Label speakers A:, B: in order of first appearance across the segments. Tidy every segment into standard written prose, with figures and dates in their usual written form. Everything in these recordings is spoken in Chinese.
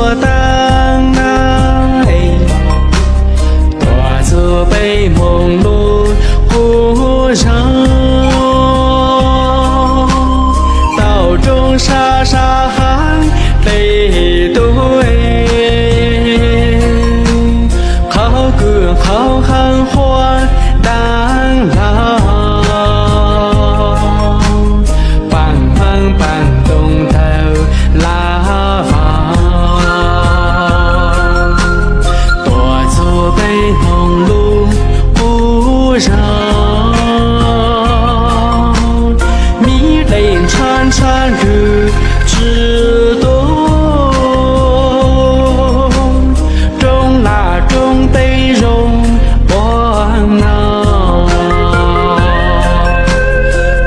A: 作当来，多自被梦露忽绕，道中沙沙含泪对，好歌好汉花当老，帮忙搬动头拉房，多自被梦露忽绕，迷泪潺潺日之东，中拉中得容我恼，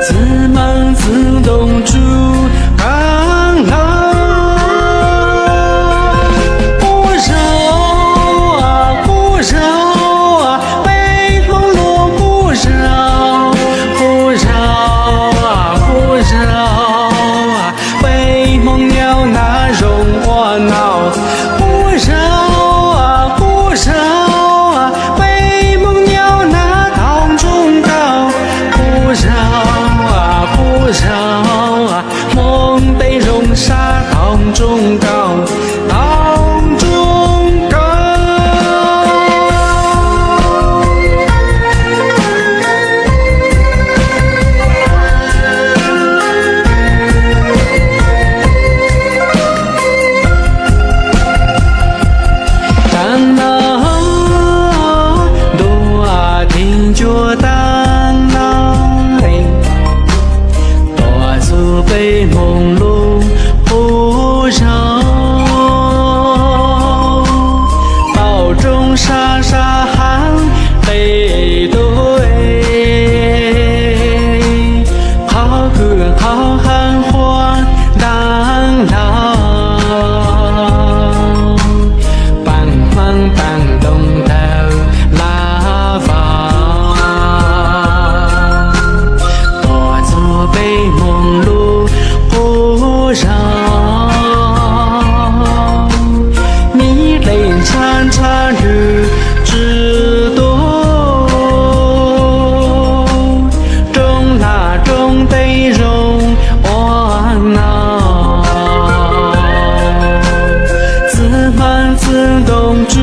A: 自忙自动住刚老，忽绕啊忽绕啊，被梦露忽绕，忽绕啊忽绕啊，被梦鸟那容我恼，忽绕啊忽绕啊，被梦鸟那当中高，忽绕啊忽绕啊，梦被容沙当中高，当中高。当老多听着当来，多自被梦露忽绕，道中沙沙含泪对，好歌好汉花当老，帮忙搬动头拉房，多自被梦露忽绕，迷泪潺潺日之东，中拉中得容我恼，自慢自动住